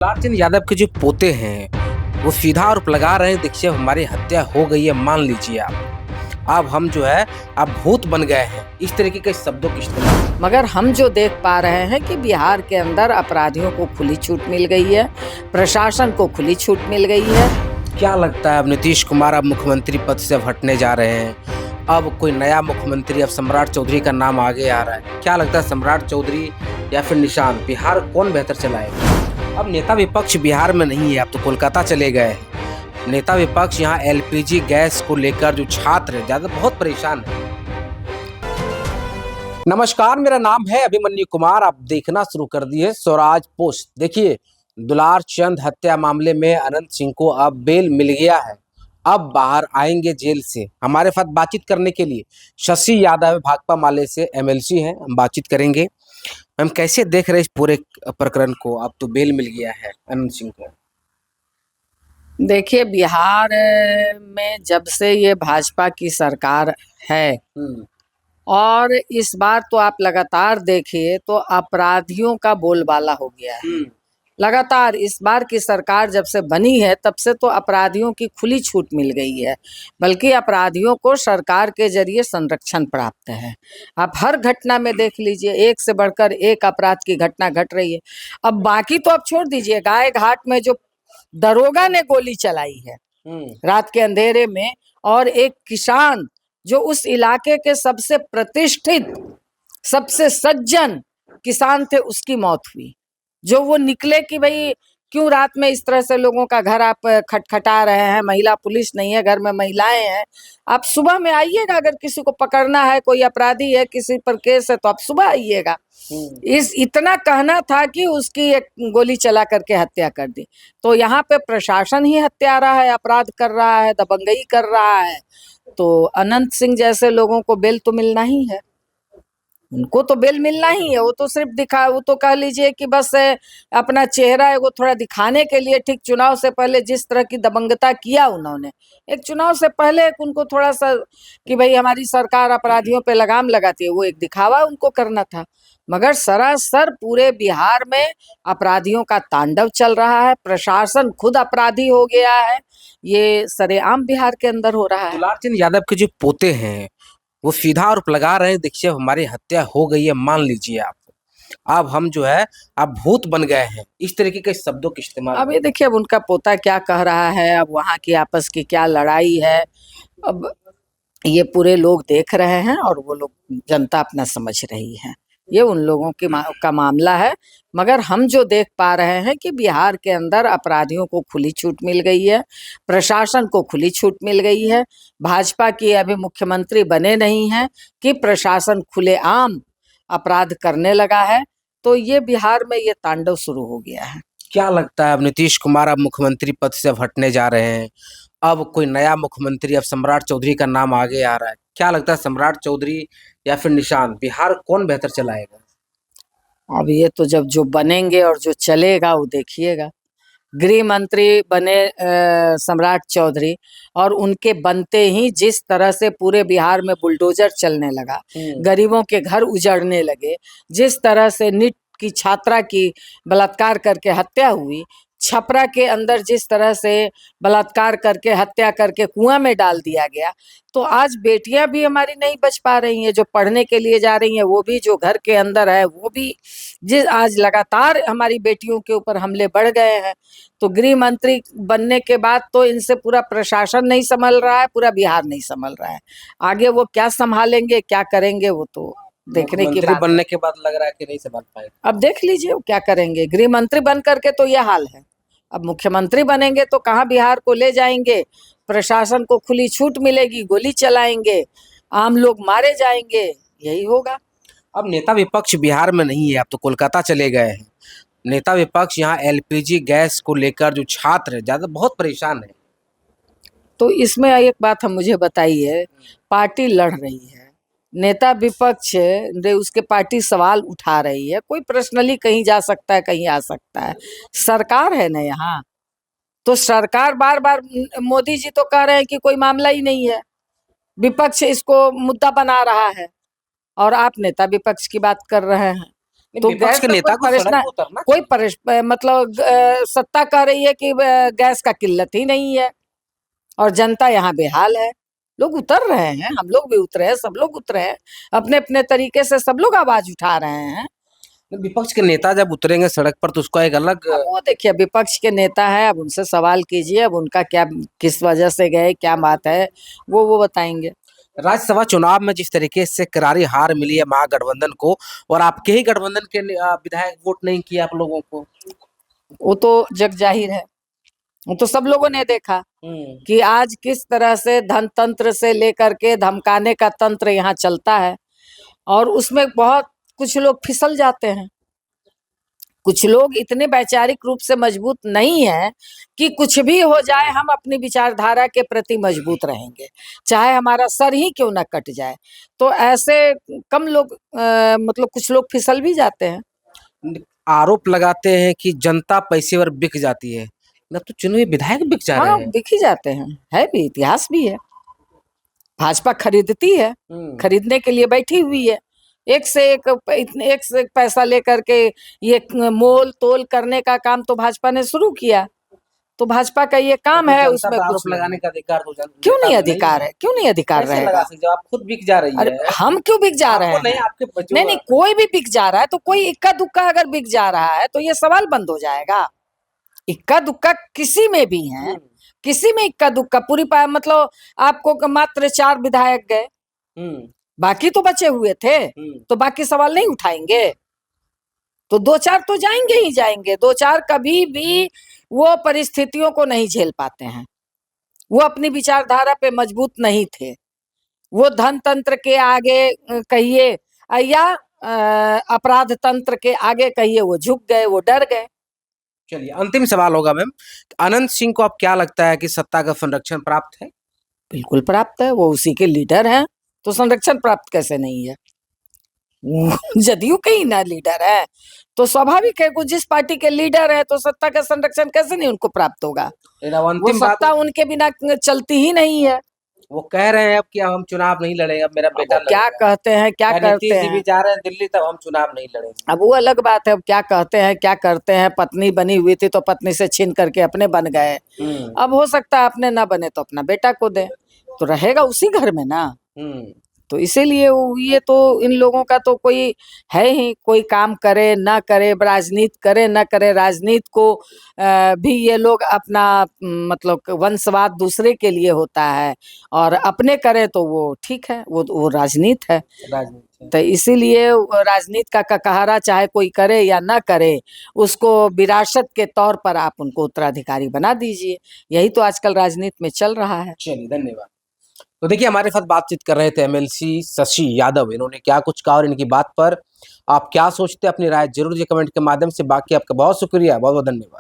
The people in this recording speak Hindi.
लालचंद यादव के जो पोते हैं वो सीधा आरोप लगा रहे हैं, देखिए हमारी हत्या हो गई है, मान लीजिए आप। अब हम जो है अब भूत बन गए हैं, इस तरीके के शब्दों की इस्तेमाल। मगर हम जो देख पा रहे हैं कि बिहार के अंदर अपराधियों को खुली छूट मिल गई है, प्रशासन को खुली छूट मिल गई है। क्या लगता है अब नीतीश कुमार अब मुख्यमंत्री पद से अब हटने जा रहे हैं, अब कोई नया मुख्यमंत्री, अब सम्राट चौधरी का नाम आगे आ रहा है। क्या लगता है सम्राट चौधरी या फिर निशांत, बिहार कौन बेहतर चलाएगा? अब नेता विपक्ष बिहार में नहीं है, अब तो कोलकाता चले गए हैं। नेता विपक्ष यहाँ एलपीजी गैस को लेकर जो छात्र ज्यादा बहुत परेशान है। नमस्कार, मेरा नाम है अभिमन्यु कुमार, आप देखना शुरू कर दिए स्वराज पोस्ट। देखिए, दुलार चंद हत्या मामले में अनंत सिंह को अब बेल मिल गया है, अब बाहर आएंगे जेल से। हमारे साथ बातचीत करने के लिए शशि यादव भाकपा माले से एमएलसी हैं, हम बातचीत करेंगे। हम कैसे देख रहे हैं इस पूरे प्रकरण को? अब तो बेल मिल गया है अनंत सिंह को। देखिए, बिहार में जब से ये भाजपा की सरकार है और इस बार तो आप लगातार देखिए तो अपराधियों का बोलबाला हो गया है। लगातार इस बार की सरकार जब से बनी है तब से तो अपराधियों की खुली छूट मिल गई है, बल्कि अपराधियों को सरकार के जरिए संरक्षण प्राप्त है। आप हर घटना में देख लीजिए, एक से बढ़कर एक अपराध की घटना घट रही है। अब बाकी तो आप छोड़ दीजिए, गाय घाट में जो दरोगा ने गोली चलाई है रात के अंधेरे में, और एक किसान जो उस इलाके के सबसे प्रतिष्ठित, सबसे सज्जन किसान थे, उसकी मौत हुई। जो वो निकले कि भाई क्यों रात में इस तरह से लोगों का घर आप खटखटा रहे हैं, महिला पुलिस नहीं है, घर में महिलाएं हैं, आप सुबह में आइएगा। अगर किसी को पकड़ना है, कोई अपराधी है, किसी पर केस है, तो आप सुबह आइएगा। इस इतना कहना था कि उसकी एक गोली चला करके हत्या कर दी। तो यहाँ पे प्रशासन ही हत्यारा है, अपराध कर रहा है, दबंगई कर रहा है। तो अनंत सिंह जैसे लोगों को बेल तो मिलना ही है, उनको तो बेल मिलना ही है। वो तो सिर्फ वो तो कह लीजिए कि बस अपना चेहरा है वो थोड़ा दिखाने के लिए, ठीक चुनाव से पहले जिस तरह की दबंगता किया उन्होंने, एक चुनाव से पहले उनको थोड़ा सा कि भाई हमारी सरकार अपराधियों पे लगाम लगाती है, वो एक दिखावा उनको करना था। मगर सरासर पूरे बिहार में अपराधियों का तांडव चल रहा है, प्रशासन खुद अपराधी हो गया है, ये सरेआम बिहार के अंदर हो रहा है। लालचंद यादव के जो पोते हैं वो सीधा आरोप लगा रहे हैं, देखिए हमारी हत्या हो गई है, मान लीजिए आप। अब हम जो है अब भूत बन गए हैं, इस तरीके के शब्दों के इस्तेमाल। अब ये देखिए, अब उनका पोता क्या कह रहा है, अब वहाँ की आपस की क्या लड़ाई है, अब ये पूरे लोग देख रहे हैं और वो लोग, जनता अपना समझ रही है। ये उन लोगों की का मामला है। मगर हम जो देख पा रहे हैं कि बिहार के अंदर अपराधियों को खुली छूट मिल गई है, प्रशासन को खुली छूट मिल गई है। भाजपा की अभी मुख्यमंत्री बने नहीं हैं कि प्रशासन खुलेआम अपराध करने लगा है। तो ये बिहार में ये तांडव शुरू हो गया है। क्या लगता है अब नीतीश कुमार अब मुख्यमंत्री पद से अब हटने जा रहे हैं, अब कोई नया मुख्यमंत्री, अब सम्राट चौधरी का नाम आगे आ रहा है। क्या लगता है सम्राट चौधरी या फिर निशांत, बिहार कौन बेहतर चलाएगा? अब ये तो जब जो बनेंगे और जो चलेगा वो देखिएगा। गृह मंत्री बने सम्राट चौधरी, और उनके बनते ही जिस तरह से पूरे बिहार में बुलडोजर चलने लगा, गरीबों के घर उजड़ने लगे, जिस तरह से नीट की छात्रा की बलात्कार करके हत्या हुई, छपरा के अंदर जिस तरह से बलात्कार करके हत्या करके कुआं में डाल दिया गया, तो आज बेटियां भी हमारी नहीं बच पा रही हैं, जो पढ़ने के लिए जा रही हैं वो भी, जो घर के अंदर है वो भी। जिस आज लगातार हमारी बेटियों के ऊपर हमले बढ़ गए हैं। तो गृह मंत्री बनने के बाद तो इनसे पूरा प्रशासन नहीं संभल रहा है, पूरा बिहार नहीं संभल रहा है। आगे वो क्या संभालेंगे, क्या करेंगे, वो तो देखने की बात। बनने के बाद लग रहा है कि नहीं संभाल पाएगा। अब देख लीजिए वो क्या करेंगे। गृह मंत्री बन करके तो ये हाल है, अब मुख्यमंत्री बनेंगे तो कहाँ बिहार को ले जाएंगे? प्रशासन को खुली छूट मिलेगी, गोली चलाएंगे, आम लोग मारे जाएंगे, यही होगा। अब नेता विपक्ष बिहार में नहीं है, अब तो कोलकाता चले गए हैं। नेता विपक्ष यहाँ एलपीजी गैस को लेकर जो छात्र ज्यादा बहुत परेशान है। तो इसमें एक बात हम मुझे बताइए, पार्टी लड़ रही है, नेता विपक्ष उसके पार्टी सवाल उठा रही है, कोई पर्सनली कहीं जा सकता है, कहीं आ सकता है, सरकार है ना यहाँ। तो सरकार बार बार, मोदी जी तो कह रहे हैं कि कोई मामला ही नहीं है, विपक्ष इसको मुद्दा बना रहा है, और आप नेता विपक्ष की बात कर रहे हैं। तो विपक्ष गैस के का नेता कोई को सड़क परेशान, पे उतरना कोई मतलब सत्ता कह रही है कि गैस का किल्लत ही नहीं है और जनता यहाँ बेहाल है। लोग उतर रहे हैं, हम लोग भी उतरे हैं, सब लोग उतरे हैं, अपने अपने तरीके से सब लोग आवाज उठा रहे हैं। विपक्ष के नेता जब उतरेंगे सड़क पर तो उसका एक अलग अब वो देखिए विपक्ष के नेता है, अब उनसे सवाल कीजिए, अब उनका क्या, किस वजह से गए, क्या बात है, वो बताएंगे। राज्यसभा चुनाव में जिस तरीके से करारी हार मिली है महागठबंधन को, और आपके ही गठबंधन के विधायक वोट नहीं किया आप लोगों को, वो तो जग जाहिर है, वो तो सब लोगों ने देखा कि आज किस तरह से धन तंत्र से लेकर के धमकाने का तंत्र यहाँ चलता है, और उसमें बहुत कुछ लोग फिसल जाते हैं। कुछ लोग इतने वैचारिक रूप से मजबूत नहीं है कि कुछ भी हो जाए हम अपनी विचारधारा के प्रति मजबूत रहेंगे, चाहे हमारा सर ही क्यों ना कट जाए। तो ऐसे कम लोग मतलब कुछ लोग फिसल भी जाते हैं। आरोप लगाते हैं कि जनता पैसे पर बिक जाती है, ना तो चुने विधायक बिक जा रहे हाँ, हैं। बिक ही जाते हैं, है भी, इतिहास भी है। भाजपा खरीदती है, खरीदने के लिए बैठी हुई है, एक से एक पैसा लेकर के ये मोल तोल करने का काम तो भाजपा ने शुरू किया। तो भाजपा का ये काम है, उसमें कुछ आरोप लगाने का अधिकार तो क्यों नहीं अधिकार है, क्यों नहीं अधिकार कैसे लगा रहेगा? सकते हो? आप खुद बिक जा रही अरे है। हम क्यों बिक जा रहे आपको नहीं, हैं? आपके बच्चों नहीं, कोई भी बिक जा रहा है तो कोई इक्का दुक्का अगर बिक जा रहा है तो ये सवाल बंद हो जाएगा। इक्का दुक्का किसी में भी है, किसी में इक्का दुक्का पूरी मतलब आपको मात्र 4 विधायक गए, बाकी तो बचे हुए थे, तो बाकी सवाल नहीं उठाएंगे? तो 2-4 तो जाएंगे ही जाएंगे। 2-4 कभी भी वो परिस्थितियों को नहीं झेल पाते हैं, वो अपनी विचारधारा पे मजबूत नहीं थे, वो धन तंत्र के आगे कहिए या अपराध तंत्र के आगे कहिए, वो झुक गए, वो डर गए। चलिए अंतिम सवाल होगा मैम, अनंत सिंह को अब क्या लगता है कि सत्ता का संरक्षण प्राप्त है? बिल्कुल प्राप्त है, वो उसी के लीडर हैं, तो संरक्षण प्राप्त कैसे नहीं है? जदयू के ही ना लीडर है, तो स्वाभाविक है वो जिस पार्टी के लीडर है तो सत्ता का संरक्षण कैसे नहीं उनको प्राप्त होगा? वो सत्ता उनके बिना चलती ही नहीं है। वो कह रहे हैं अब कि हम चुनाव नहीं लड़ेंगे, अब मेरा बेटा क्या कहते हैं, क्या करते हैं? भी जा रहे हैं दिल्ली, तब हम चुनाव नहीं लड़ेंगे। अब वो अलग बात है, अब क्या कहते हैं, क्या करते हैं। पत्नी बनी हुई थी तो पत्नी से छीन करके अपने बन गए, अब हो सकता है अपने ना बने तो अपना बेटा को दे, तो रहेगा उसी घर में ना। तो इसीलिए ये तो इन लोगों का तो कोई है ही, कोई काम करे ना करे, राजनीति करे ना करे, राजनीति को भी ये लोग अपना मतलब वंशवाद दूसरे के लिए होता है, और अपने करे तो वो ठीक है, वो राजनीति है। तो इसीलिए राजनीति का ककहरा चाहे कोई करे या ना करे, उसको विरासत के तौर पर आप उनको उत्तराधिकारी बना दीजिए, यही तो आजकल राजनीति में चल रहा है। चलिए धन्यवाद। तो देखिए हमारे साथ बातचीत कर रहे थे एमएलसी शशि यादव, इन्होंने क्या कुछ कहा और इनकी बात पर आप क्या सोचते हैं, अपनी राय जरूर कमेंट के माध्यम से। बाकी आपका बहुत शुक्रिया, बहुत बहुत धन्यवाद।